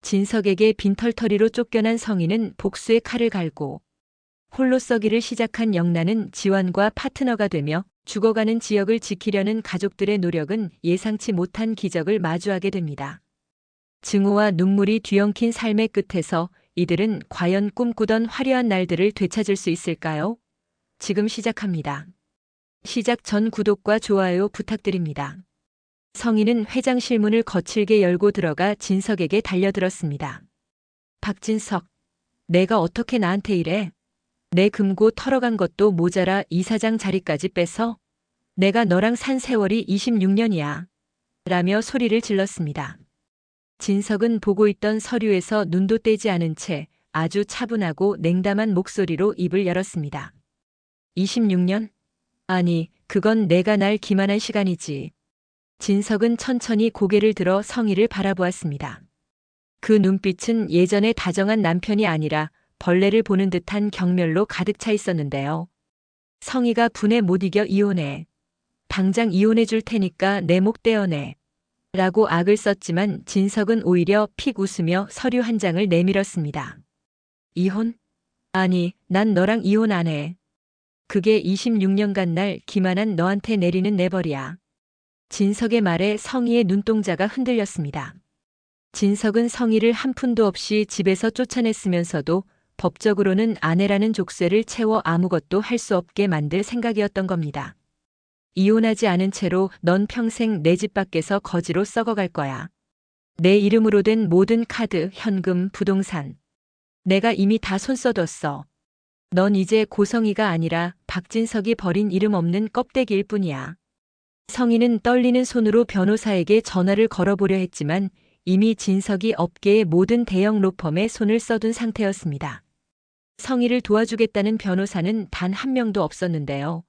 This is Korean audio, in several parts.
진석에게 빈털터리로 쫓겨난 성인은 복수의 칼을 갈고 홀로 썩이를 시작한 영란은 지환과 파트너가 되며 죽어가는 지역을 지키려는 가족들의 노력은 예상치 못한 기적을 마주하게 됩니다. 증오와 눈물이 뒤엉킨 삶의 끝에서 이들은 과연 꿈꾸던 화려한 날들을 되찾을 수 있을까요? 지금 시작합니다. 시작 전 구독과 좋아요 부탁드립니다. 성인은 회장실 문을 거칠게 열고 들어가 진석에게 달려들었습니다. 박진석, 내가 어떻게 나한테 이래? 내 금고 털어간 것도 모자라 이사장 자리까지 뺏어? 내가 너랑 산 세월이 26년이야. 라며 소리를 질렀습니다. 진석은 보고 있던 서류에서 눈도 떼지 않은 채 아주 차분하고 냉담한 목소리로 입을 열었습니다. 26년? 아니, 그건 내가 날 기만한 시간이지. 진석은 천천히 고개를 들어 성희를 바라보았습니다. 그 눈빛은 예전에 다정한 남편이 아니라 벌레를 보는 듯한 경멸로 가득 차 있었는데요. 성희가 분에 못 이겨 이혼해. 당장 이혼해 줄 테니까 내 목 떼어내. 라고 악을 썼지만 진석은 오히려 픽 웃으며 서류 한 장을 내밀었습니다. 이혼? 아니, 난 너랑 이혼 안 해. 그게 26년간 날 기만한 너한테 내리는 내 벌이야. 진석의 말에 성희의 눈동자가 흔들렸습니다. 진석은 성희를 한 푼도 없이 집에서 쫓아냈으면서도 법적으로는 아내라는 족쇄를 채워 아무것도 할 수 없게 만들 생각이었던 겁니다. 이혼하지 않은 채로 넌 평생 내 집 밖에서 거지로 썩어갈 거야. 내 이름으로 된 모든 카드, 현금, 부동산. 내가 이미 다 손 써뒀어. 넌 이제 고성희가 아니라 박진석이 버린 이름 없는 껍데기일 뿐이야. 성희는 떨리는 손으로 변호사에게 전화를 걸어보려 했지만 이미 진석이 업계의 모든 대형 로펌에 손을 써둔 상태였습니다. 성희를 도와주겠다는 변호사는 단 한 명도 없었는데요.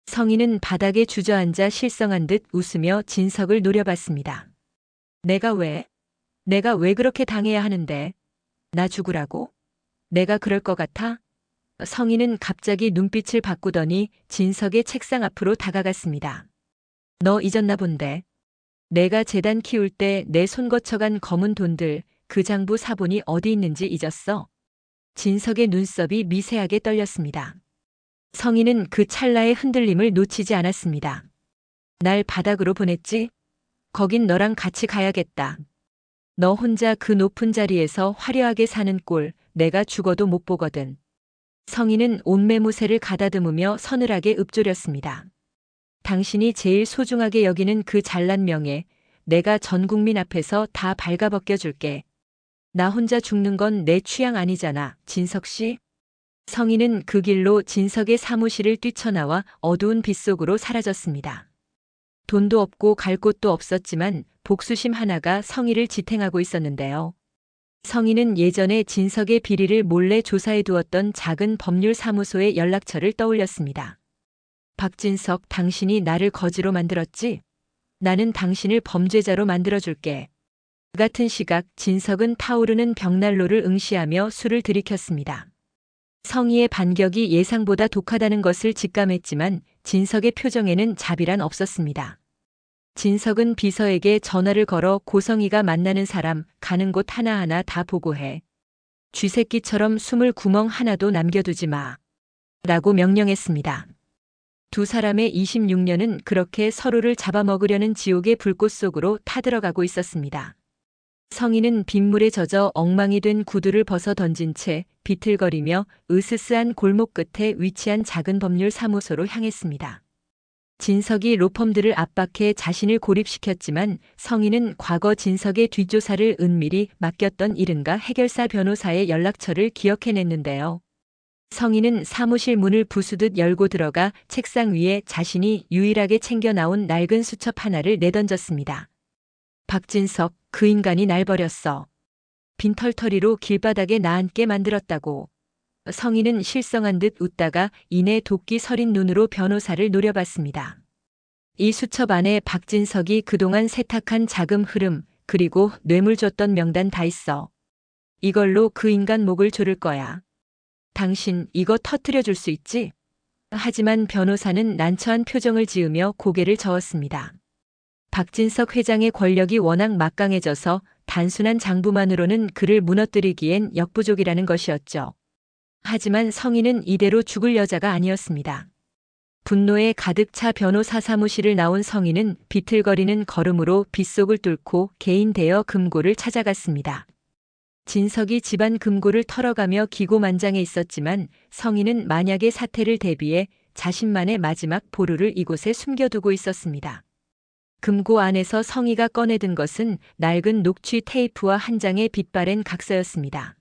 성희는 바닥에 주저앉아 실성한 듯 웃으며 진석을 노려봤습니다. 내가 왜 그렇게 당해야 하는데? 나 죽으라고? 내가 그럴 것 같아? 성희는 갑자기 눈빛을 바꾸더니 진석의 책상 앞으로 다가갔습니다. 너 잊었나 본데. 내가 재단 키울 때 내 손 거쳐간 검은 돈들, 그 장부 사본이 어디 있는지 잊었어? 진석의 눈썹이 미세하게 떨렸습니다. 성희는 그 찰나의 흔들림을 놓치지 않았습니다. 날 바닥으로 보냈지? 거긴 너랑 같이 가야겠다. 너 혼자 그 높은 자리에서 화려하게 사는 꼴 내가 죽어도 못 보거든. 성희는 옷매무새를 가다듬으며 서늘하게 읊조렸습니다. 당신이 제일 소중하게 여기는 그 잘난 명예, 내가 전 국민 앞에서 다 발가벗겨줄게. 나 혼자 죽는 건 내 취향 아니잖아, 진석 씨. 성희는 그 길로 진석의 사무실을 뛰쳐나와 어두운 빛 속으로 사라졌습니다. 돈도 없고 갈 곳도 없었지만 복수심 하나가 성희를 지탱하고 있었는데요. 성희는 예전에 진석의 비리를 몰래 조사해 두었던 작은 법률사무소의 연락처를 떠올렸습니다. 박진석, 당신이 나를 거지로 만들었지? 나는 당신을 범죄자로 만들어줄게. 그 같은 시각 진석은 타오르는 벽난로를 응시하며 술을 들이켰습니다. 성희의 반격이 예상보다 독하다는 것을 직감했지만 진석의 표정에는 자비란 없었습니다. 진석은 비서에게 전화를 걸어 고성희가 만나는 사람, 가는 곳 하나하나 다 보고해. 쥐새끼처럼 숨을 구멍 하나도 남겨두지 마. 라고 명령했습니다. 두 사람의 26년은 그렇게 서로를 잡아먹으려는 지옥의 불꽃 속으로 타들어가고 있었습니다. 성희는 빗물에 젖어 엉망이 된 구두를 벗어 던진 채 비틀거리며 으스스한 골목 끝에 위치한 작은 법률 사무소로 향했습니다. 진석이 로펌들을 압박해 자신을 고립시켰지만 성희는 과거 진석의 뒷조사를 은밀히 맡겼던 이른가 해결사 변호사의 연락처를 기억해냈는데요. 성희는 사무실 문을 부수듯 열고 들어가 책상 위에 자신이 유일하게 챙겨 나온 낡은 수첩 하나를 내던졌습니다. 박진석, 그 인간이 날 버렸어. 빈털터리로 길바닥에 나앉게 만들었다고. 성희는 실성한 듯 웃다가 이내 도끼 서린 눈으로 변호사를 노려봤습니다. 이 수첩 안에 박진석이 그동안 세탁한 자금 흐름, 그리고 뇌물 줬던 명단 다 있어. 이걸로 그 인간 목을 조를 거야. 당신 이거 터뜨려 줄 수 있지? 하지만 변호사는 난처한 표정을 지으며 고개를 저었습니다. 박진석 회장의 권력이 워낙 막강해져서 단순한 장부만으로는 그를 무너뜨리기엔 역부족이라는 것이었죠. 하지만 성인은 이대로 죽을 여자가 아니었습니다. 분노에 가득 차 변호사 사무실을 나온 성인은 비틀거리는 걸음으로 빗속을 뚫고 개인 대여 금고를 찾아갔습니다. 진석이 집안 금고를 털어가며 기고만장해 있었지만 성인은 만약의 사태를 대비해 자신만의 마지막 보루를 이곳에 숨겨두고 있었습니다. 금고 안에서 성희가 꺼내든 것은 낡은 녹취 테이프와 한 장의 빛바랜 각서였습니다.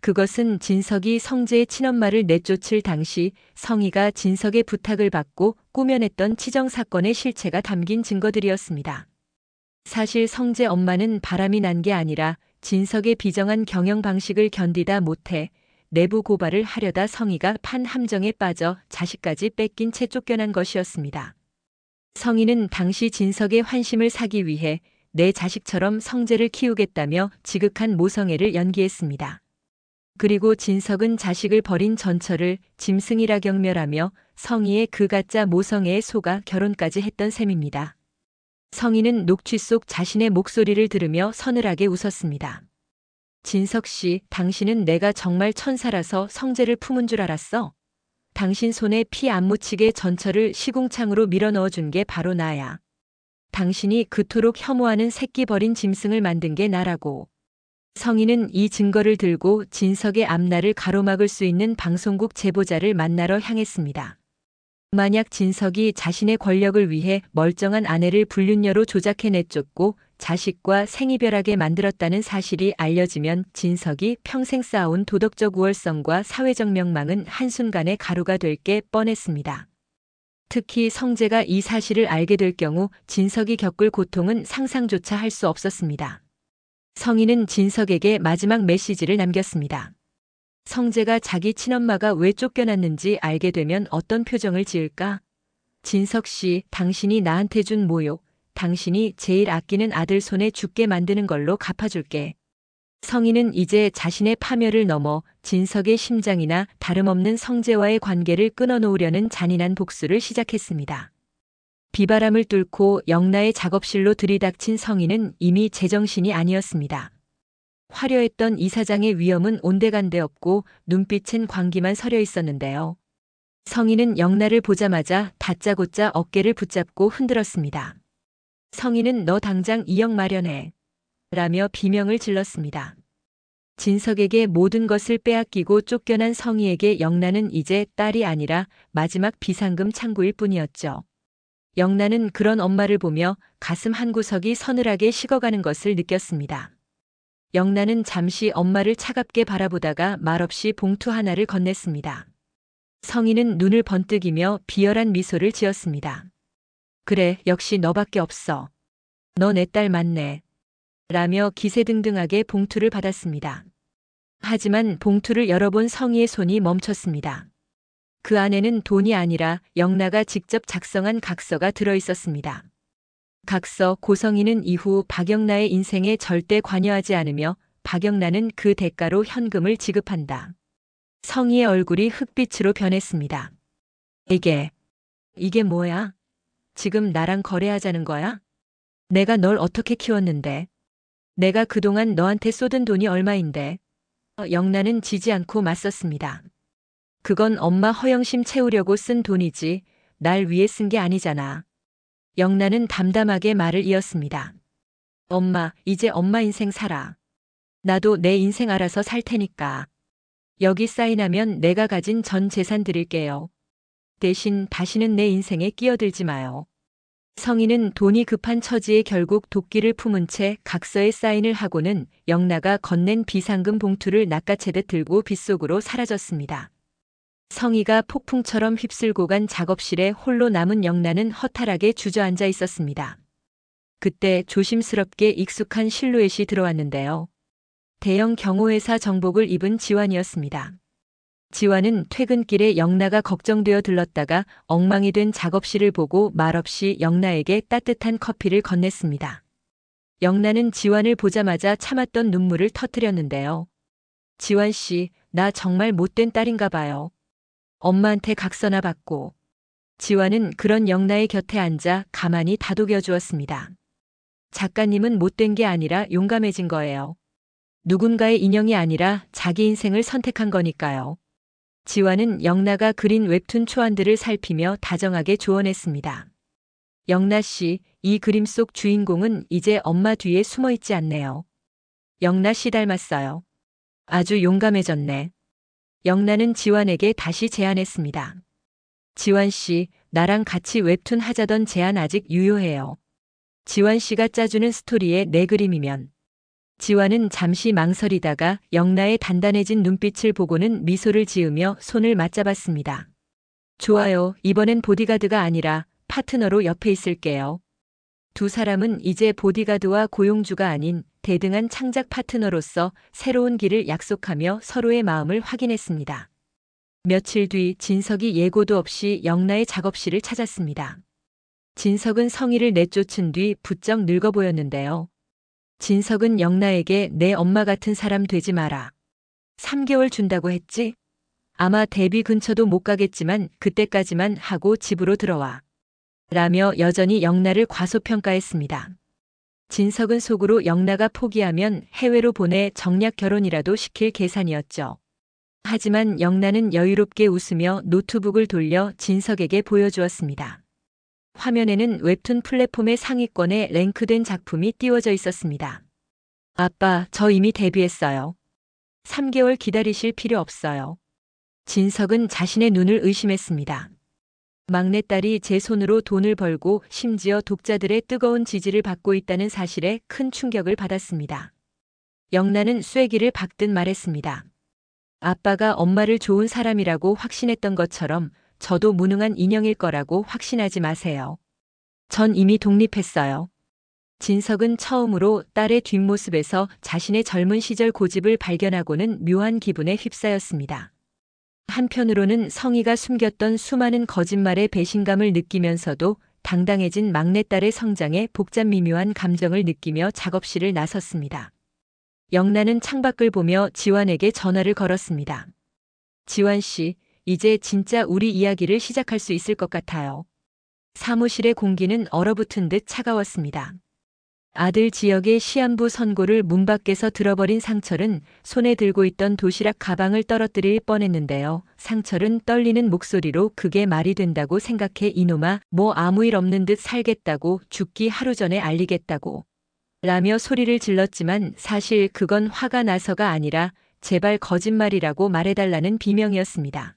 그것은 진석이 성재의 친엄마를 내쫓을 당시 성희가 진석의 부탁을 받고 꾸며냈던 치정 사건의 실체가 담긴 증거들이었습니다. 사실 성재 엄마는 바람이 난 게 아니라 진석의 비정한 경영 방식을 견디다 못해 내부 고발을 하려다 성희가 판 함정에 빠져 자식까지 뺏긴 채 쫓겨난 것이었습니다. 성희는 당시 진석의 환심을 사기 위해 내 자식처럼 성재를 키우겠다며 지극한 모성애를 연기했습니다. 그리고 진석은 자식을 버린 전처를 짐승이라 경멸하며 성희의 그 가짜 모성애에 속아 결혼까지 했던 셈입니다. 성희는 녹취 속 자신의 목소리를 들으며 서늘하게 웃었습니다. 진석 씨, 당신은 내가 정말 천사라서 성재를 품은 줄 알았어? 당신 손에 피 안 묻히게 전처를 시궁창으로 밀어 넣어준 게 바로 나야. 당신이 그토록 혐오하는 새끼 버린 짐승을 만든 게 나라고. 성희는 이 증거를 들고 진석의 앞날을 가로막을 수 있는 방송국 제보자를 만나러 향했습니다. 만약 진석이 자신의 권력을 위해 멀쩡한 아내를 불륜녀로 조작해 내쫓고 자식과 생이별하게 만들었다는 사실이 알려지면 진석이 평생 쌓아온 도덕적 우월성과 사회적 명망은 한순간에 가루가 될 게 뻔했습니다. 특히 성재가 이 사실을 알게 될 경우 진석이 겪을 고통은 상상조차 할 수 없었습니다. 성희는 진석에게 마지막 메시지를 남겼습니다. 성재가 자기 친엄마가 왜 쫓겨났는지 알게 되면 어떤 표정을 지을까? 진석 씨, 당신이 나한테 준 모욕, 당신이 제일 아끼는 아들 손에 죽게 만드는 걸로 갚아줄게. 성희는 이제 자신의 파멸을 넘어 진석의 심장이나 다름없는 성재와의 관계를 끊어놓으려는 잔인한 복수를 시작했습니다. 비바람을 뚫고 영나의 작업실로 들이닥친 성희는 이미 제정신이 아니었습니다. 화려했던 이사장의 위엄은 온데간데 없고 눈빛은 광기만 서려 있었는데요. 성희는 영나를 보자마자 다짜고짜 어깨를 붙잡고 흔들었습니다. 성희는 너 당장 2억 마련해. 라며 비명을 질렀습니다. 진석에게 모든 것을 빼앗기고 쫓겨난 성희에게 영나는 이제 딸이 아니라 마지막 비상금 창구일 뿐이었죠. 영나는 그런 엄마를 보며 가슴 한구석이 서늘하게 식어가는 것을 느꼈습니다. 영나는 잠시 엄마를 차갑게 바라보다가 말없이 봉투 하나를 건넸습니다. 성희는 눈을 번뜩이며 비열한 미소를 지었습니다. 그래, 역시 너밖에 없어. 너 내 딸 맞네. 라며 기세등등하게 봉투를 받았습니다. 하지만 봉투를 열어본 성희의 손이 멈췄습니다. 그 안에는 돈이 아니라 영나가 직접 작성한 각서가 들어있었습니다. 각서 고성희는 이후 박영나의 인생에 절대 관여하지 않으며 박영나는 그 대가로 현금을 지급한다. 성희의 얼굴이 흑빛으로 변했습니다. 이게 뭐야? 지금 나랑 거래하자는 거야? 내가 널 어떻게 키웠는데? 내가 그동안 너한테 쏟은 돈이 얼마인데? 영나는 지지 않고 맞섰습니다. 그건 엄마 허영심 채우려고 쓴 돈이지 날 위해 쓴 게 아니잖아. 영나는 담담하게 말을 이었습니다. 엄마, 이제 엄마 인생 살아. 나도 내 인생 알아서 살 테니까. 여기 사인하면 내가 가진 전 재산 드릴게요. 대신 다시는 내 인생에 끼어들지 마요. 성희는 돈이 급한 처지에 결국 도끼를 품은 채 각서에 사인을 하고는 영나가 건넨 비상금 봉투를 낚아채듯 들고 빗속으로 사라졌습니다. 성희가 폭풍처럼 휩쓸고 간 작업실에 홀로 남은 영나는 허탈하게 주저앉아 있었습니다. 그때 조심스럽게 익숙한 실루엣이 들어왔는데요. 대형 경호회사 정복을 입은 지환이었습니다. 지환은 퇴근길에 영나가 걱정되어 들렀다가 엉망이 된 작업실을 보고 말없이 영나에게 따뜻한 커피를 건넸습니다. 영나는 지환을 보자마자 참았던 눈물을 터뜨렸는데요. 지환 씨, 나 정말 못된 딸인가 봐요. 엄마한테 각서나 받고. 지환은 그런 영나의 곁에 앉아 가만히 다독여 주었습니다. 작가님은 못된 게 아니라 용감해진 거예요. 누군가의 인형이 아니라 자기 인생을 선택한 거니까요. 지환은 영나가 그린 웹툰 초안들을 살피며 다정하게 조언했습니다. 영나 씨, 이 그림 속 주인공은 이제 엄마 뒤에 숨어 있지 않네요. 영나 씨 닮았어요. 아주 용감해졌네. 영나는 지환에게 다시 제안했습니다. 지환 씨, 나랑 같이 웹툰 하자던 제안 아직 유효해요. 지환 씨가 짜주는 스토리에 내 그림이면. 지환은 잠시 망설이다가 영나의 단단해진 눈빛을 보고는 미소를 지으며 손을 맞잡았습니다. 좋아요. 이번엔 보디가드가 아니라 파트너로 옆에 있을게요. 두 사람은 이제 보디가드와 고용주가 아닌 대등한 창작 파트너로서 새로운 길을 약속하며 서로의 마음을 확인했습니다. 며칠 뒤 진석이 예고도 없이 영나의 작업실을 찾았습니다. 진석은 성희를 내쫓은 뒤 부쩍 늙어 보였는데요. 진석은 영나에게 내 엄마 같은 사람 되지 마라. 3개월 준다고 했지? 아마 데뷔 근처도 못 가겠지만 그때까지만 하고 집으로 들어와. 라며 여전히 영나를 과소평가했습니다. 진석은 속으로 영나가 포기하면 해외로 보내 정략 결혼이라도 시킬 계산이었죠. 하지만 영나는 여유롭게 웃으며 노트북을 돌려 진석에게 보여주었습니다. 화면에는 웹툰 플랫폼의 상위권에 랭크된 작품이 띄워져 있었습니다. 아빠, 저 이미 데뷔했어요. 3개월 기다리실 필요 없어요. 진석은 자신의 눈을 의심했습니다. 막내딸이 제 손으로 돈을 벌고 심지어 독자들의 뜨거운 지지를 받고 있다는 사실에 큰 충격을 받았습니다. 영나는 쐐기를 박듯 말했습니다. 아빠가 엄마를 좋은 사람이라고 확신했던 것처럼 저도 무능한 인형일 거라고 확신하지 마세요. 전 이미 독립했어요. 진석은 처음으로 딸의 뒷모습에서 자신의 젊은 시절 고집을 발견하고는 묘한 기분에 휩싸였습니다. 한편으로는 성희가 숨겼던 수많은 거짓말의 배신감을 느끼면서도 당당해진 막내딸의 성장에 복잡 미묘한 감정을 느끼며 작업실을 나섰습니다. 영나는 창밖을 보며 지환에게 전화를 걸었습니다. 지환 씨, 이제 진짜 우리 이야기를 시작할 수 있을 것 같아요. 사무실의 공기는 얼어붙은 듯 차가웠습니다. 아들 지역의 시한부 선고를 문 밖에서 들어버린 상철은 손에 들고 있던 도시락 가방을 떨어뜨릴 뻔했는데요. 상철은 떨리는 목소리로 그게 말이 된다고 생각해 이놈아, 뭐 아무 일 없는 듯 살겠다고 죽기 하루 전에 알리겠다고 라며 소리를 질렀지만 사실 그건 화가 나서가 아니라 제발 거짓말이라고 말해달라는 비명이었습니다.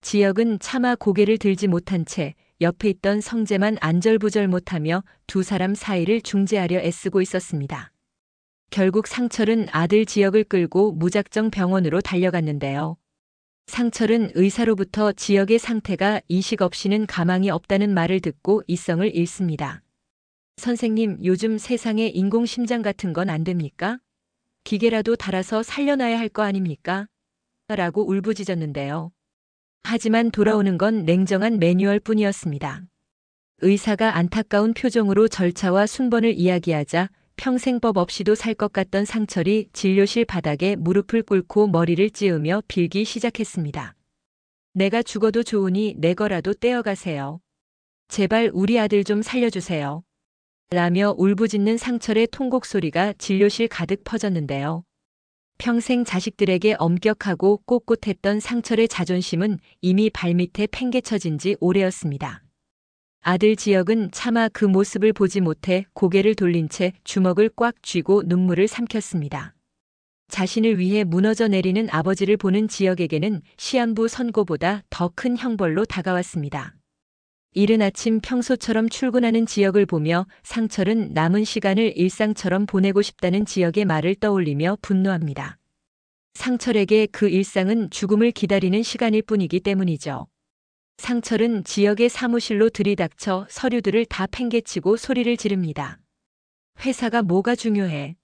지역은 차마 고개를 들지 못한 채 옆에 있던 성재만 안절부절 못하며 두 사람 사이를 중재하려 애쓰고 있었습니다. 결국 상철은 아들 지역을 끌고 무작정 병원으로 달려갔는데요. 상철은 의사로부터 지역의 상태가 이식 없이는 가망이 없다는 말을 듣고 이성을 잃습니다. 선생님, 요즘 세상에 인공심장 같은 건 안 됩니까? 기계라도 달아서 살려놔야 할 거 아닙니까? 라고 울부짖었는데요. 하지만 돌아오는 건 냉정한 매뉴얼 뿐이었습니다. 의사가 안타까운 표정으로 절차와 순번을 이야기하자 평생 법 없이도 살 것 같던 상철이 진료실 바닥에 무릎을 꿇고 머리를 찌으며 빌기 시작했습니다. 내가 죽어도 좋으니 내 거라도 떼어가세요. 제발 우리 아들 좀 살려주세요. 라며 울부짖는 상철의 통곡 소리가 진료실 가득 퍼졌는데요. 평생 자식들에게 엄격하고 꼿꼿했던 상철의 자존심은 이미 발밑에 팽개쳐진 지 오래였습니다. 아들 지역은 차마 그 모습을 보지 못해 고개를 돌린 채 주먹을 꽉 쥐고 눈물을 삼켰습니다. 자신을 위해 무너져 내리는 아버지를 보는 지역에게는 시한부 선고보다 더 큰 형벌로 다가왔습니다. 이른 아침 평소처럼 출근하는 지역을 보며 상철은 남은 시간을 일상처럼 보내고 싶다는 지역의 말을 떠올리며 분노합니다. 상철에게 그 일상은 죽음을 기다리는 시간일 뿐이기 때문이죠. 상철은 지역의 사무실로 들이닥쳐 서류들을 다 팽개치고 소리를 지릅니다. 회사가 뭐가 중요해?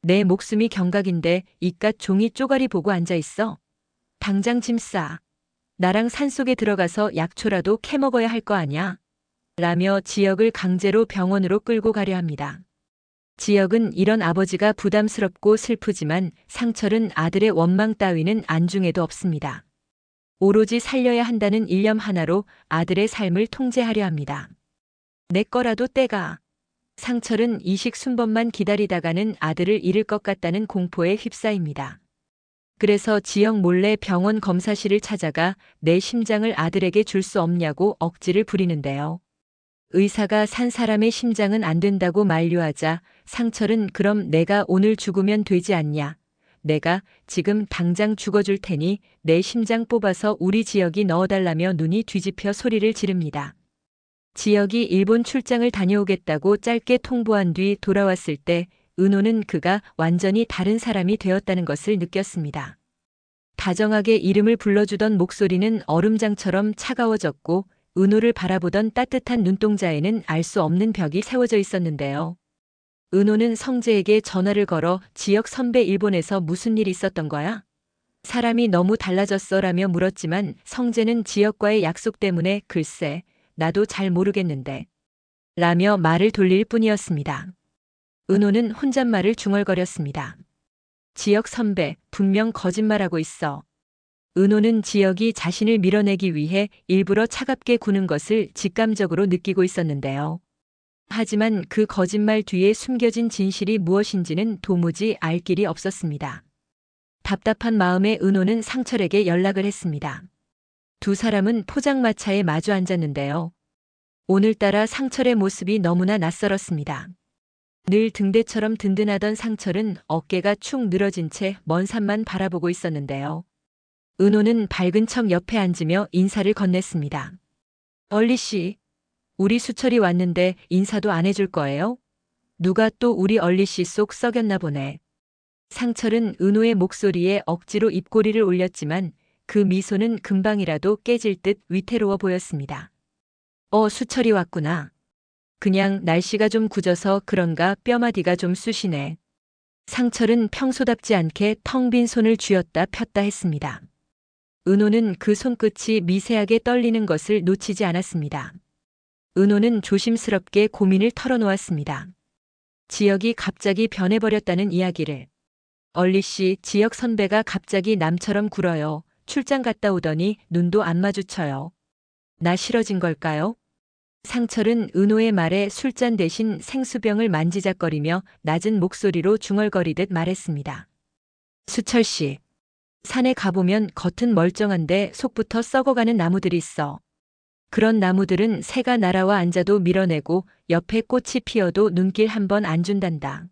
내 목숨이 경각인데 이깟 종이 쪼가리 보고 앉아있어? 당장 짐 싸. 나랑 산속에 들어가서 약초라도 캐먹어야 할 거 아냐? 라며 지역을 강제로 병원으로 끌고 가려 합니다. 지역은 이런 아버지가 부담스럽고 슬프지만 상철은 아들의 원망 따위는 안중에도 없습니다. 오로지 살려야 한다는 일념 하나로 아들의 삶을 통제하려 합니다. 내 거라도 떼가. 상철은 이식 순번만 기다리다가는 아들을 잃을 것 같다는 공포에 휩싸입니다. 그래서 지역 몰래 병원 검사실을 찾아가 내 심장을 아들에게 줄 수 없냐고 억지를 부리는데요. 의사가 산 사람의 심장은 안 된다고 만류하자 상철은 그럼 내가 오늘 죽으면 되지 않냐. 내가 지금 당장 죽어줄 테니 내 심장 뽑아서 우리 지역이 넣어달라며 눈이 뒤집혀 소리를 지릅니다. 지역이 일본 출장을 다녀오겠다고 짧게 통보한 뒤 돌아왔을 때 은호는 그가 완전히 다른 사람이 되었다는 것을 느꼈습니다. 다정하게 이름을 불러주던 목소리는 얼음장처럼 차가워졌고 은호를 바라보던 따뜻한 눈동자에는 알 수 없는 벽이 세워져 있었는데요. 은호는 성재에게 전화를 걸어 지역 선배 일본에서 무슨 일 있었던 거야? 사람이 너무 달라졌어 라며 물었지만 성재는 지역과의 약속 때문에 글쎄 나도 잘 모르겠는데 라며 말을 돌릴 뿐이었습니다. 은호는 혼잣말을 중얼거렸습니다. 지역 선배 분명 거짓말하고 있어. 은호는 지역이 자신을 밀어내기 위해 일부러 차갑게 구는 것을 직감적으로 느끼고 있었는데요. 하지만 그 거짓말 뒤에 숨겨진 진실이 무엇인지는 도무지 알 길이 없었습니다. 답답한 마음에 은호는 상철에게 연락을 했습니다. 두 사람은 포장마차에 마주 앉았는데요. 오늘따라 상철의 모습이 너무나 낯설었습니다. 늘 등대처럼 든든하던 상철은 어깨가 축 늘어진 채 먼 산만 바라보고 있었는데요. 은호는 밝은 척 옆에 앉으며 인사를 건넸습니다. 얼리 씨, 우리 수철이 왔는데 인사도 안 해줄 거예요? 누가 또 우리 얼리 씨 속 썩였나 보네. 상철은 은호의 목소리에 억지로 입꼬리를 올렸지만 그 미소는 금방이라도 깨질 듯 위태로워 보였습니다. 수철이 왔구나. 그냥 날씨가 좀 굳어서 그런가 뼈마디가 좀 쑤시네. 상철은 평소답지 않게 텅 빈 손을 쥐었다 폈다 했습니다. 은호는 그 손끝이 미세하게 떨리는 것을 놓치지 않았습니다. 은호는 조심스럽게 고민을 털어놓았습니다. 지역이 갑자기 변해버렸다는 이야기를. 얼리 씨, 지역 선배가 갑자기 남처럼 굴어요. 출장 갔다 오더니 눈도 안 마주쳐요. 나 싫어진 걸까요? 상철은 은호의 말에 술잔 대신 생수병을 만지작거리며 낮은 목소리로 중얼거리듯 말했습니다. 수철 씨, 산에 가보면 겉은 멀쩡한데 속부터 썩어가는 나무들이 있어. 그런 나무들은 새가 날아와 앉아도 밀어내고 옆에 꽃이 피어도 눈길 한 번 안 준단다.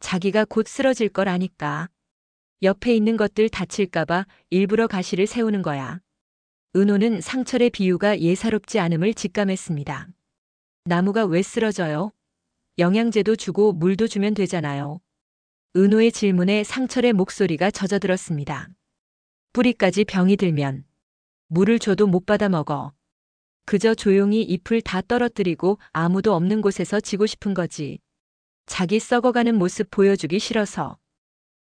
자기가 곧 쓰러질 걸 아니까. 옆에 있는 것들 다칠까봐 일부러 가시를 세우는 거야. 은호는 상철의 비유가 예사롭지 않음을 직감했습니다. 나무가 왜 쓰러져요? 영양제도 주고 물도 주면 되잖아요. 은호의 질문에 상철의 목소리가 젖어들었습니다. 뿌리까지 병이 들면 물을 줘도 못 받아 먹어. 그저 조용히 잎을 다 떨어뜨리고 아무도 없는 곳에서 지고 싶은 거지. 자기 썩어가는 모습 보여주기 싫어서.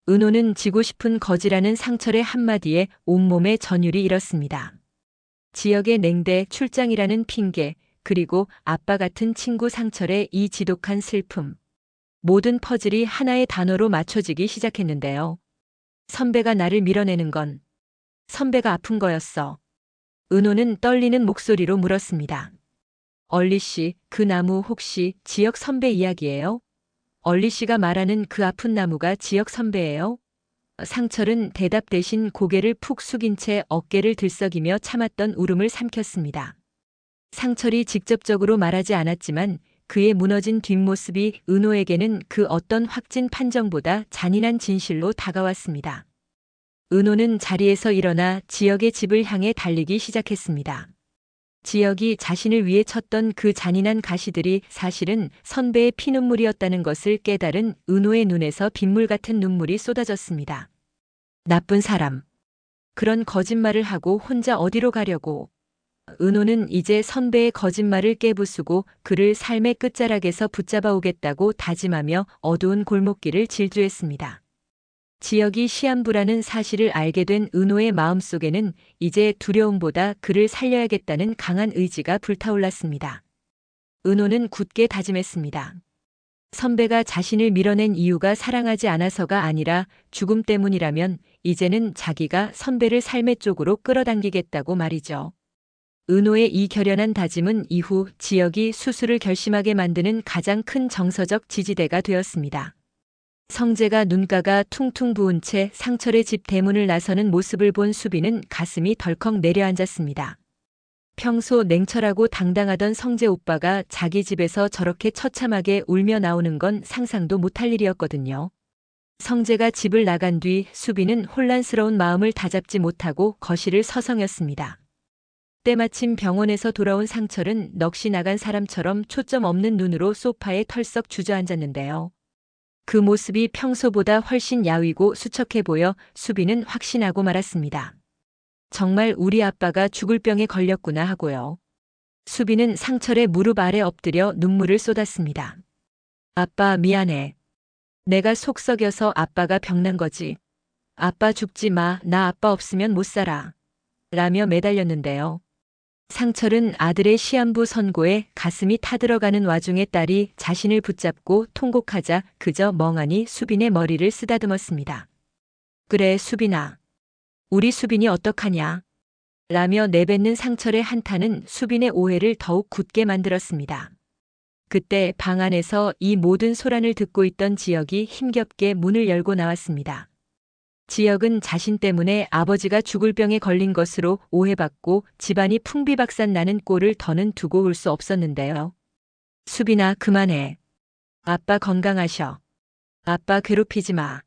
은호는 지고 싶은 거지라는 상철의 한마디에 온몸에 전율이 일었습니다. 지역의 냉대, 출장이라는 핑계, 그리고 아빠 같은 친구 상철의 이 지독한 슬픔. 모든 퍼즐이 하나의 단어로 맞춰지기 시작했는데요. 선배가 나를 밀어내는 건 선배가 아픈 거였어. 은호는 떨리는 목소리로 물었습니다. 얼리 씨, 그 나무 혹시 지역 선배 이야기예요? 얼리 씨가 말하는 그 아픈 나무가 지역 선배예요? 상철은 대답 대신 고개를 푹 숙인 채 어깨를 들썩이며 참았던 울음을 삼켰습니다. 상철이 직접적으로 말하지 않았지만 그의 무너진 뒷모습이 은호에게는 그 어떤 확진 판정보다 잔인한 진실로 다가왔습니다. 은호는 자리에서 일어나 지역의 집을 향해 달리기 시작했습니다. 지역이 자신을 위해 쳤던 그 잔인한 가시들이 사실은 선배의 피눈물이었다는 것을 깨달은 은호의 눈에서 빗물 같은 눈물이 쏟아졌습니다. 나쁜 사람. 그런 거짓말을 하고 혼자 어디로 가려고. 은호는 이제 선배의 거짓말을 깨부수고 그를 삶의 끝자락에서 붙잡아 오겠다고 다짐하며 어두운 골목길을 질주했습니다. 지역이 시한부라는 사실을 알게 된 은호의 마음속에는 이제 두려움보다 그를 살려야겠다는 강한 의지가 불타올랐습니다. 은호는 굳게 다짐했습니다. 선배가 자신을 밀어낸 이유가 사랑하지 않아서가 아니라 죽음 때문이라면 이제는 자기가 선배를 삶의 쪽으로 끌어당기겠다고 말이죠. 은호의 이 결연한 다짐은 이후 지역이 수술을 결심하게 만드는 가장 큰 정서적 지지대가 되었습니다. 성재가 눈가가 퉁퉁 부은 채 상철의 집 대문을 나서는 모습을 본 수빈은 가슴이 덜컥 내려앉았습니다. 평소 냉철하고 당당하던 성재 오빠가 자기 집에서 저렇게 처참하게 울며 나오는 건 상상도 못할 일이었거든요. 성재가 집을 나간 뒤 수빈은 혼란스러운 마음을 다잡지 못하고 거실을 서성였습니다. 때마침 병원에서 돌아온 상철은 넋이 나간 사람처럼 초점 없는 눈으로 소파에 털썩 주저앉았는데요. 그 모습이 평소보다 훨씬 야위고 수척해 보여 수빈은 확신하고 말았습니다. 정말 우리 아빠가 죽을 병에 걸렸구나 하고요. 수빈은 상철의 무릎 아래 엎드려 눈물을 쏟았습니다. 아빠 미안해. 내가 속 썩여서 아빠가 병난 거지. 아빠 죽지 마. 나 아빠 없으면 못 살아. 라며 매달렸는데요. 상철은 아들의 시한부 선고에 가슴이 타들어가는 와중에 딸이 자신을 붙잡고 통곡하자 그저 멍하니 수빈의 머리를 쓰다듬었습니다. 그래 수빈아. 우리 수빈이 어떡하냐. 라며 내뱉는 상철의 한탄은 수빈의 오해를 더욱 굳게 만들었습니다. 그때 방 안에서 이 모든 소란을 듣고 있던 지역이 힘겹게 문을 열고 나왔습니다. 지역은 자신 때문에 아버지가 죽을 병에 걸린 것으로 오해받고 집안이 풍비박산 나는 꼴을 더는 두고 올 수 없었는데요. 수빈아 그만해. 아빠 건강하셔. 아빠 괴롭히지 마.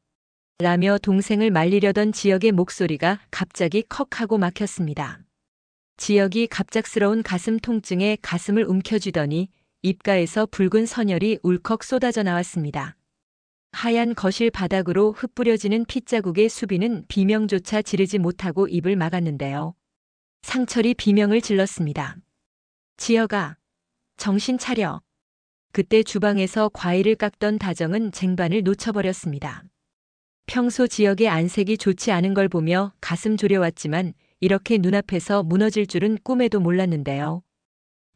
라며 동생을 말리려던 지역의 목소리가 갑자기 컥 하고 막혔습니다. 지역이 갑작스러운 가슴 통증에 가슴을 움켜쥐더니 입가에서 붉은 선혈이 울컥 쏟아져 나왔습니다. 하얀 거실 바닥으로 흩뿌려지는 핏자국에 수빈은 비명조차 지르지 못하고 입을 막았는데요. 상철이 비명을 질렀습니다. 지역아, 정신 차려. 그때 주방에서 과일을 깎던 다정은 쟁반을 놓쳐버렸습니다. 평소 지역의 안색이 좋지 않은 걸 보며 가슴 졸여왔지만 이렇게 눈앞에서 무너질 줄은 꿈에도 몰랐는데요.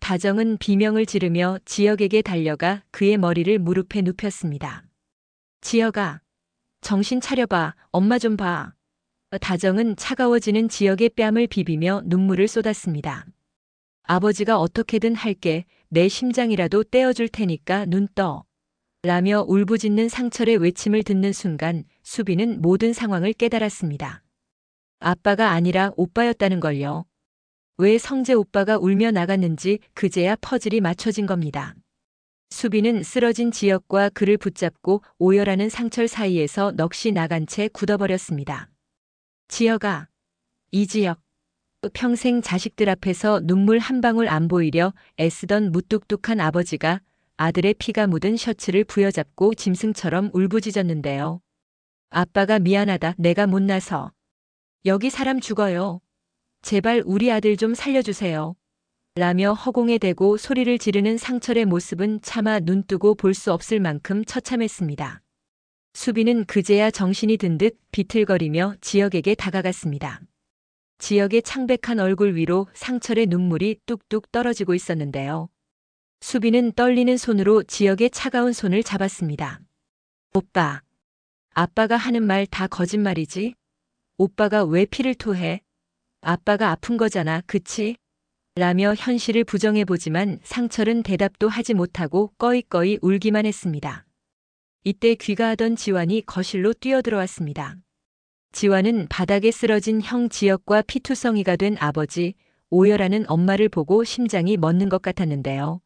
다정은 비명을 지르며 지역에게 달려가 그의 머리를 무릎에 눕혔습니다. 지역아, 정신 차려봐. 엄마 좀 봐. 다정은 차가워지는 지역의 뺨을 비비며 눈물을 쏟았습니다. 아버지가 어떻게든 할게. 내 심장이라도 떼어줄 테니까 눈 떠. 라며 울부짖는 상철의 외침을 듣는 순간 수빈은 모든 상황을 깨달았습니다. 아빠가 아니라 오빠였다는 걸요. 왜 성재 오빠가 울며 나갔는지 그제야 퍼즐이 맞춰진 겁니다. 수빈은 쓰러진 지역과 그를 붙잡고 오열하는 상철 사이에서 넋이 나간 채 굳어버렸습니다. 지역아, 이지역. 평생 자식들 앞에서 눈물 한 방울 안 보이려 애쓰던 무뚝뚝한 아버지가 아들의 피가 묻은 셔츠를 부여잡고 짐승처럼 울부짖었는데요. 아빠가 미안하다. 내가 못나서. 여기 사람 죽어요. 제발 우리 아들 좀 살려주세요. 라며 허공에 대고 소리를 지르는 상철의 모습은 차마 눈뜨고 볼 수 없을 만큼 처참했습니다. 수빈은 그제야 정신이 든 듯 비틀거리며 지역에게 다가갔습니다. 지역의 창백한 얼굴 위로 상철의 눈물이 뚝뚝 떨어지고 있었는데요. 수빈은 떨리는 손으로 지역의 차가운 손을 잡았습니다. 오빠. 아빠가 하는 말 다 거짓말이지? 오빠가 왜 피를 토해? 아빠가 아픈 거잖아, 그치? 라며 현실을 부정해보지만 상철은 대답도 하지 못하고 꺼이꺼이 울기만 했습니다. 이때 귀가하던 지완이 거실로 뛰어들어왔습니다. 지완은 바닥에 쓰러진 형 지역과 피투성이가 된 아버지, 오열하는 엄마를 보고 심장이 멎는 것 같았는데요.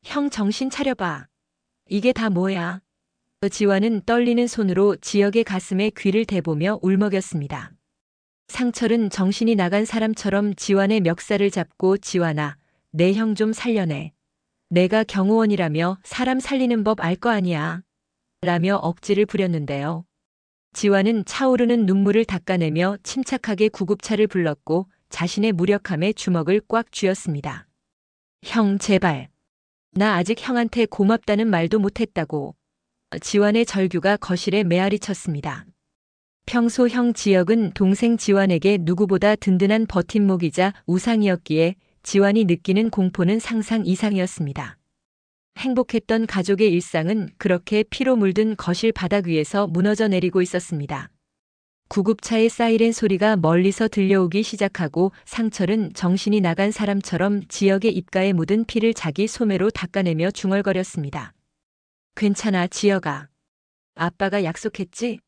형 정신 차려봐. 이게 다 뭐야? 지완은 떨리는 손으로 지역의 가슴에 귀를 대보며 울먹였습니다. 상철은 정신이 나간 사람처럼 지완의 멱살을 잡고 지완아, 내 형 좀 살려내. 내가 경호원이라며 사람 살리는 법 알 거 아니야. 라며 억지를 부렸는데요. 지완은 차오르는 눈물을 닦아내며 침착하게 구급차를 불렀고 자신의 무력함에 주먹을 꽉 쥐었습니다. 형 제발. 나 아직 형한테 고맙다는 말도 못했다고. 지완의 절규가 거실에 메아리 쳤습니다. 평소 형 지역은 동생 지완에게 누구보다 든든한 버팀목이자 우상이었기에 지완이 느끼는 공포는 상상 이상이었습니다. 행복했던 가족의 일상은 그렇게 피로 물든 거실 바닥 위에서 무너져 내리고 있었습니다. 구급차의 사이렌 소리가 멀리서 들려오기 시작하고 상철은 정신이 나간 사람처럼 지역의 입가에 묻은 피를 자기 소매로 닦아내며 중얼거렸습니다. 괜찮아, 지역아. 아빠가 약속했지?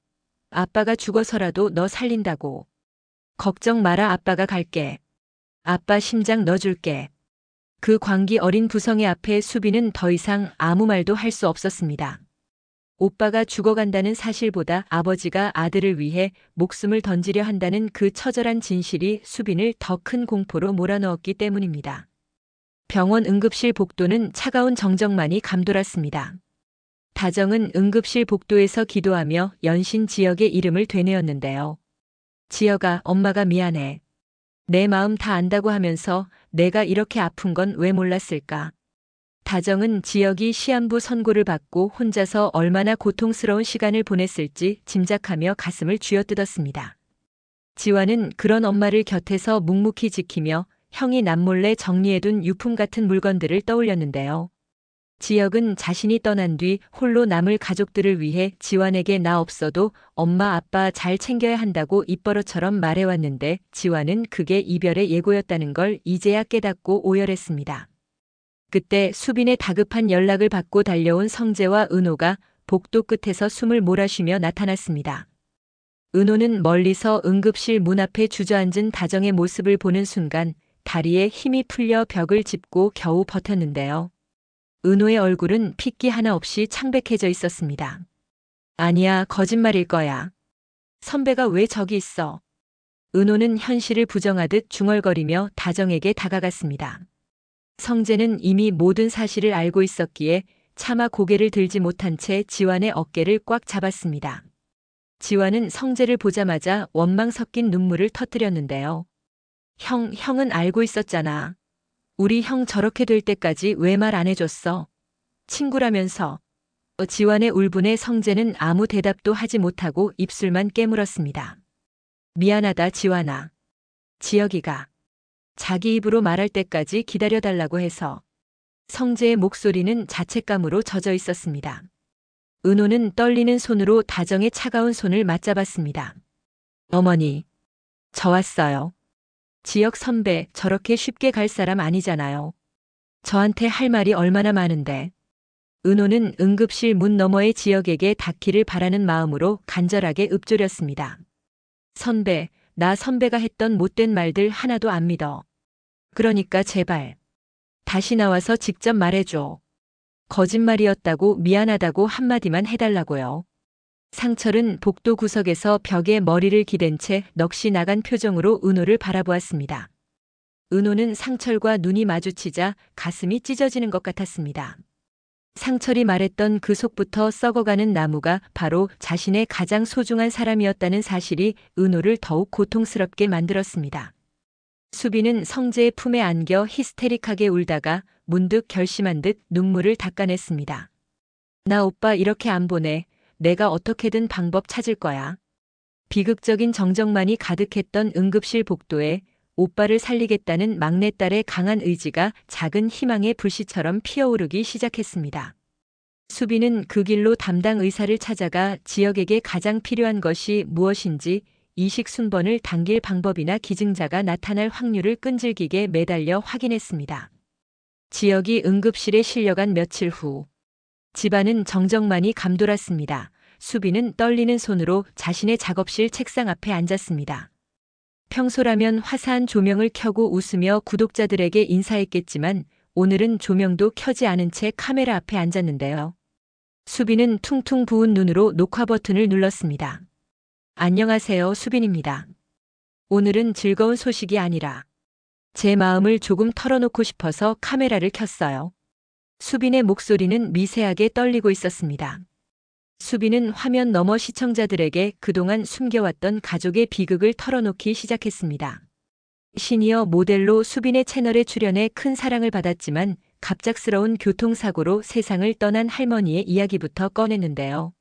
아빠가 죽어서라도 너 살린다고. 걱정 마라, 아빠가 갈게. 아빠 심장 넣어줄게. 그 광기 어린 부성애 앞에 수빈은 더 이상 아무 말도 할 수 없었습니다. 오빠가 죽어간다는 사실보다 아버지가 아들을 위해 목숨을 던지려 한다는 그 처절한 진실이 수빈을 더 큰 공포로 몰아넣었기 때문입니다. 병원 응급실 복도는 차가운 정적만이 감돌았습니다. 다정은 응급실 복도에서 기도하며 연신 지역의 이름을 되뇌었는데요. 지역아, 엄마가 미안해. 내 마음 다 안다고 하면서 내가 이렇게 아픈 건 왜 몰랐을까? 다정은 지역이 시한부 선고를 받고 혼자서 얼마나 고통스러운 시간을 보냈을지 짐작하며 가슴을 쥐어뜯었습니다. 지화는 그런 엄마를 곁에서 묵묵히 지키며 형이 남몰래 정리해둔 유품 같은 물건들을 떠올렸는데요. 지역은 자신이 떠난 뒤 홀로 남을 가족들을 위해 지환에게 나 없어도 엄마 아빠 잘 챙겨야 한다고 입버릇처럼 말해왔는데 지환은 그게 이별의 예고였다는 걸 이제야 깨닫고 오열했습니다. 그때 수빈의 다급한 연락을 받고 달려온 성재와 은호가 복도 끝에서 숨을 몰아쉬며 나타났습니다. 은호는 멀리서 응급실 문 앞에 주저앉은 다정의 모습을 보는 순간 다리에 힘이 풀려 벽을 짚고 겨우 버텼는데요. 은호의 얼굴은 핏기 하나 없이 창백해져 있었습니다. 아니야, 거짓말일 거야. 선배가 왜 저기 있어? 은호는 현실을 부정하듯 중얼거리며 다정에게 다가갔습니다. 성재는 이미 모든 사실을 알고 있었기에 차마 고개를 들지 못한 채 지환의 어깨를 꽉 잡았습니다. 지환은 성재를 보자마자 원망 섞인 눈물을 터뜨렸는데요. 형은 알고 있었잖아. 우리 형 저렇게 될 때까지 왜 말 안 해줬어? 친구라면서. 지환의 울분에 성재는 아무 대답도 하지 못하고 입술만 깨물었습니다. 미안하다, 지환아. 지혁이가 자기 입으로 말할 때까지 기다려달라고 해서. 성재의 목소리는 자책감으로 젖어 있었습니다. 은호는 떨리는 손으로 다정의 차가운 손을 맞잡았습니다. 어머니, 저 왔어요. 지역 선배, 저렇게 쉽게 갈 사람 아니잖아요. 저한테 할 말이 얼마나 많은데. 은호는 응급실 문 너머의 지역에게 닿기를 바라는 마음으로 간절하게 읊조렸습니다. 선배, 나 선배가 했던 못된 말들 하나도 안 믿어. 그러니까 제발 다시 나와서 직접 말해줘. 거짓말이었다고 미안하다고 한마디만 해달라고요. 상철은 복도 구석에서 벽에 머리를 기댄 채 넋이 나간 표정으로 은호를 바라보았습니다. 은호는 상철과 눈이 마주치자 가슴이 찢어지는 것 같았습니다. 상철이 말했던 그 속부터 썩어가는 나무가 바로 자신의 가장 소중한 사람이었다는 사실이 은호를 더욱 고통스럽게 만들었습니다. 수빈은 성재의 품에 안겨 히스테릭하게 울다가 문득 결심한 듯 눈물을 닦아냈습니다. 나 오빠 이렇게 안 보내. 내가 어떻게든 방법 찾을 거야. 비극적인 정적만이 가득했던 응급실 복도에 오빠를 살리겠다는 막내딸의 강한 의지가 작은 희망의 불씨처럼 피어오르기 시작했습니다. 수빈은 그 길로 담당 의사를 찾아가 지역에게 가장 필요한 것이 무엇인지 이식 순번을 당길 방법이나 기증자가 나타날 확률을 끈질기게 매달려 확인했습니다. 지역이 응급실에 실려간 며칠 후 집안은 정적만이 감돌았습니다. 수빈은 떨리는 손으로 자신의 작업실 책상 앞에 앉았습니다. 평소라면 화사한 조명을 켜고 웃으며 구독자들에게 인사했겠지만 오늘은 조명도 켜지 않은 채 카메라 앞에 앉았는데요. 수빈은 퉁퉁 부은 눈으로 녹화 버튼을 눌렀습니다. 안녕하세요, 수빈입니다. 오늘은 즐거운 소식이 아니라 제 마음을 조금 털어놓고 싶어서 카메라를 켰어요. 수빈의 목소리는 미세하게 떨리고 있었습니다. 수빈은 화면 너머 시청자들에게 그동안 숨겨왔던 가족의 비극을 털어놓기 시작했습니다. 시니어 모델로 수빈의 채널에 출연해 큰 사랑을 받았지만 갑작스러운 교통사고로 세상을 떠난 할머니의 이야기부터 꺼냈는데요.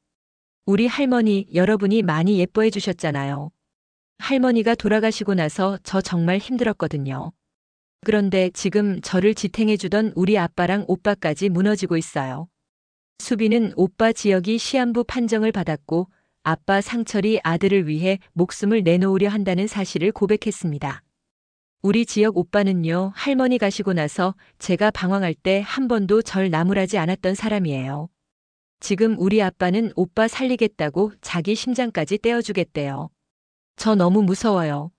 우리 할머니 여러분이 많이 예뻐해 주셨잖아요. 할머니가 돌아가시고 나서 저 정말 힘들었거든요. 그런데 지금 저를 지탱해주던 우리 아빠랑 오빠까지 무너지고 있어요. 수빈은 오빠 지역이 시한부 판정을 받았고 아빠 상철이 아들을 위해 목숨을 내놓으려 한다는 사실을 고백했습니다. 우리 지역 오빠는요, 할머니 가시고 나서 제가 방황할 때 한 번도 절 나무라지 않았던 사람이에요. 지금 우리 아빠는 오빠 살리겠다고 자기 심장까지 떼어주겠대요. 저 너무 무서워요.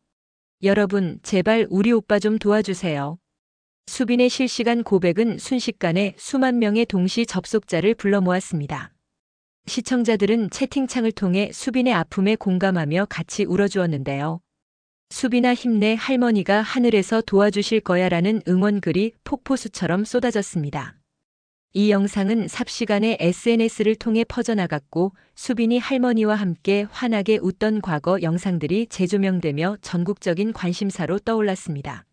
여러분, 제발 우리 오빠 좀 도와주세요. 수빈의 실시간 고백은 순식간에 수만 명의 동시 접속자를 불러 모았습니다. 시청자들은 채팅창을 통해 수빈의 아픔에 공감하며 같이 울어주었는데요. 수빈아 힘내, 할머니가 하늘에서 도와주실 거야라는 응원글이 폭포수처럼 쏟아졌습니다. 이 영상은 삽시간에 SNS를 통해 퍼져나갔고 수빈이 할머니와 함께 환하게 웃던 과거 영상들이 재조명되며 전국적인 관심사로 떠올랐습니다.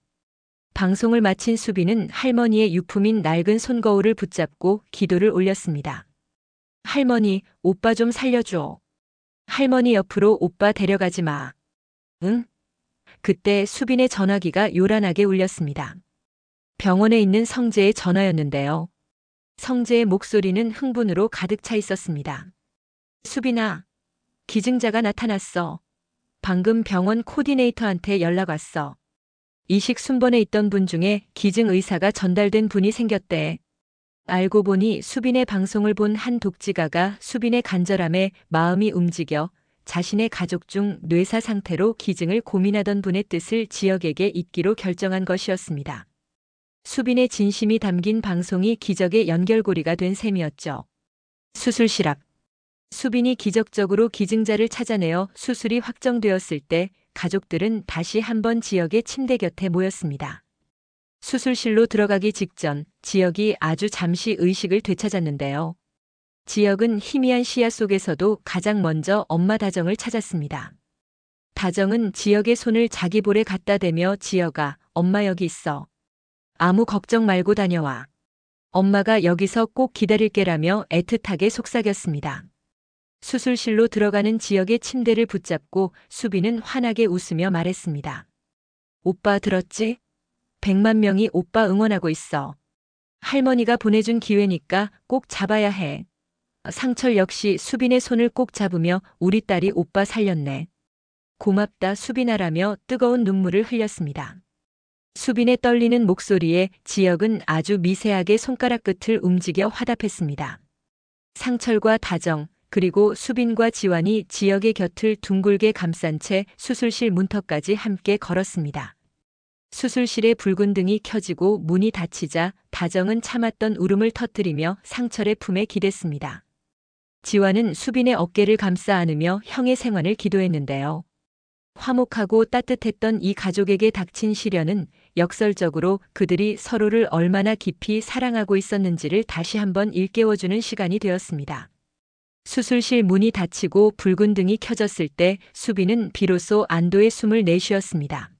방송을 마친 수빈은 할머니의 유품인 낡은 손거울을 붙잡고 기도를 올렸습니다. 할머니, 오빠 좀 살려줘. 할머니 옆으로 오빠 데려가지 마. 응? 그때 수빈의 전화기가 요란하게 울렸습니다. 병원에 있는 성재의 전화였는데요. 성재의 목소리는 흥분으로 가득 차 있었습니다. 수빈아, 기증자가 나타났어. 방금 병원 코디네이터한테 연락 왔어. 이식 순번에 있던 분 중에 기증 의사가 전달된 분이 생겼대. 알고 보니 수빈의 방송을 본 한 독지가가 수빈의 간절함에 마음이 움직여 자신의 가족 중 뇌사 상태로 기증을 고민하던 분의 뜻을 지역에게 잇기로 결정한 것이었습니다. 수빈의 진심이 담긴 방송이 기적의 연결고리가 된 셈이었죠. 수술실 앞. 수빈이 기적적으로 기증자를 찾아내어 수술이 확정되었을 때 가족들은 다시 한번 지역의 침대 곁에 모였습니다. 수술실로 들어가기 직전 지역이 아주 잠시 의식을 되찾았는데요. 지역은 희미한 시야 속에서도 가장 먼저 엄마 다정을 찾았습니다. 다정은 지역의 손을 자기 볼에 갖다 대며 지역아, 엄마 여기 있어. 아무 걱정 말고 다녀와. 엄마가 여기서 꼭 기다릴게라며 애틋하게 속삭였습니다. 수술실로 들어가는 지역의 침대를 붙잡고 수빈은 환하게 웃으며 말했습니다. 오빠 들었지? 100만 명이 오빠 응원하고 있어. 할머니가 보내준 기회니까 꼭 잡아야 해. 상철 역시 수빈의 손을 꼭 잡으며 우리 딸이 오빠 살렸네. 고맙다 수빈아라며 뜨거운 눈물을 흘렸습니다. 수빈의 떨리는 목소리에 지역은 아주 미세하게 손가락 끝을 움직여 화답했습니다. 상철과 다정, 그리고 수빈과 지환이 지역의 곁을 둥글게 감싼 채 수술실 문턱까지 함께 걸었습니다. 수술실에 붉은 등이 켜지고 문이 닫히자 다정은 참았던 울음을 터뜨리며 상철의 품에 기댔습니다. 지환은 수빈의 어깨를 감싸 안으며 형의 생환을 기도했는데요. 화목하고 따뜻했던 이 가족에게 닥친 시련은 역설적으로 그들이 서로를 얼마나 깊이 사랑하고 있었는지를 다시 한번 일깨워주는 시간이 되었습니다. 수술실 문이 닫히고 붉은 등이 켜졌을 때 수빈은 비로소 안도의 숨을 내쉬었습니다.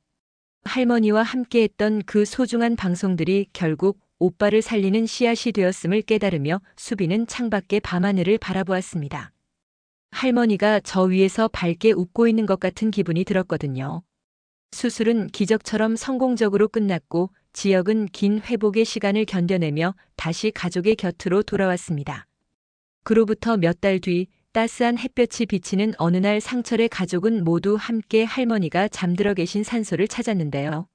할머니와 함께했던 그 소중한 방송들이 결국 오빠를 살리는 씨앗이 되었음을 깨달으며 수빈은 창밖의 밤하늘을 바라보았습니다. 할머니가 저 위에서 밝게 웃고 있는 것 같은 기분이 들었거든요. 수술은 기적처럼 성공적으로 끝났고 지역은 긴 회복의 시간을 견뎌내며 다시 가족의 곁으로 돌아왔습니다. 그로부터 몇 달 뒤 따스한 햇볕이 비치는 어느 날 상철의 가족은 모두 함께 할머니가 잠들어 계신 산소를 찾았는데요.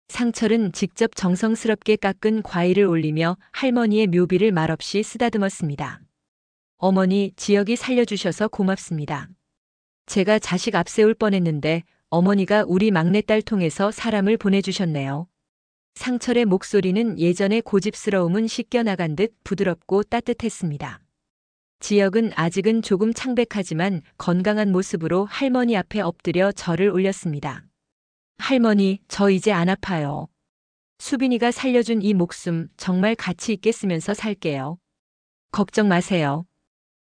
상철은 직접 정성스럽게 깎은 과일을 올리며 할머니의 묘비를 말없이 쓰다듬었습니다. 어머니, 지역이 살려주셔서 고맙습니다. 제가 자식 앞세울 뻔했는데 어머니가 우리 막내딸 통해서 사람을 보내주셨네요. 상철의 목소리는 예전의 고집스러움은 씻겨나간 듯 부드럽고 따뜻했습니다. 지역은 아직은 조금 창백하지만 건강한 모습으로 할머니 앞에 엎드려 절을 올렸습니다. 할머니, 저 이제 안 아파요. 수빈이가 살려준 이 목숨 정말 가치 있게 쓰면서 살게요. 걱정 마세요.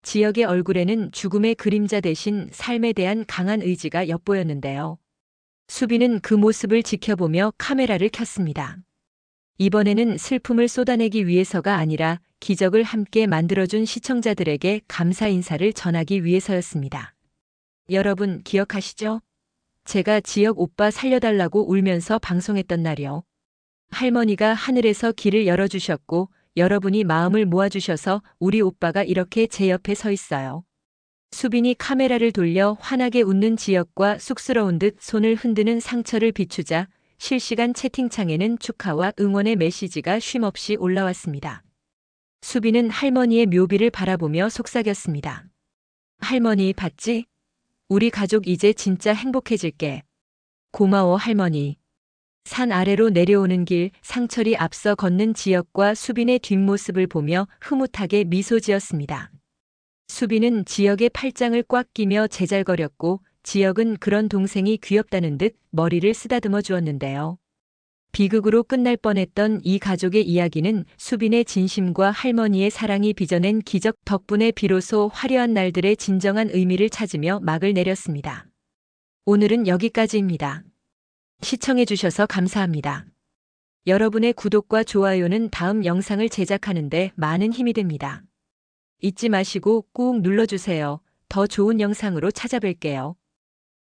지역의 얼굴에는 죽음의 그림자 대신 삶에 대한 강한 의지가 엿보였는데요. 수빈은 그 모습을 지켜보며 카메라를 켰습니다. 이번에는 슬픔을 쏟아내기 위해서가 아니라 기적을 함께 만들어준 시청자들에게 감사 인사를 전하기 위해서였습니다. 여러분 기억하시죠? 제가 지역 오빠 살려달라고 울면서 방송했던 날이요. 할머니가 하늘에서 길을 열어주셨고 여러분이 마음을 모아주셔서 우리 오빠가 이렇게 제 옆에 서 있어요. 수빈이 카메라를 돌려 환하게 웃는 지역과 쑥스러운 듯 손을 흔드는 상철을 비추자 실시간 채팅창에는 축하와 응원의 메시지가 쉼없이 올라왔습니다. 수빈은 할머니의 묘비를 바라보며 속삭였습니다. 할머니 봤지? 우리 가족 이제 진짜 행복해질게. 고마워 할머니. 산 아래로 내려오는 길 상철이 앞서 걷는 지역과 수빈의 뒷모습을 보며 흐뭇하게 미소 지었습니다. 수빈은 지역의 팔짱을 꽉 끼며 제잘거렸고 지역은 그런 동생이 귀엽다는 듯 머리를 쓰다듬어 주었는데요. 비극으로 끝날 뻔했던 이 가족의 이야기는 수빈의 진심과 할머니의 사랑이 빚어낸 기적 덕분에 비로소 화려한 날들의 진정한 의미를 찾으며 막을 내렸습니다. 오늘은 여기까지입니다. 시청해주셔서 감사합니다. 여러분의 구독과 좋아요는 다음 영상을 제작하는 데 많은 힘이 됩니다. 잊지 마시고 꾹 눌러주세요. 더 좋은 영상으로 찾아뵐게요.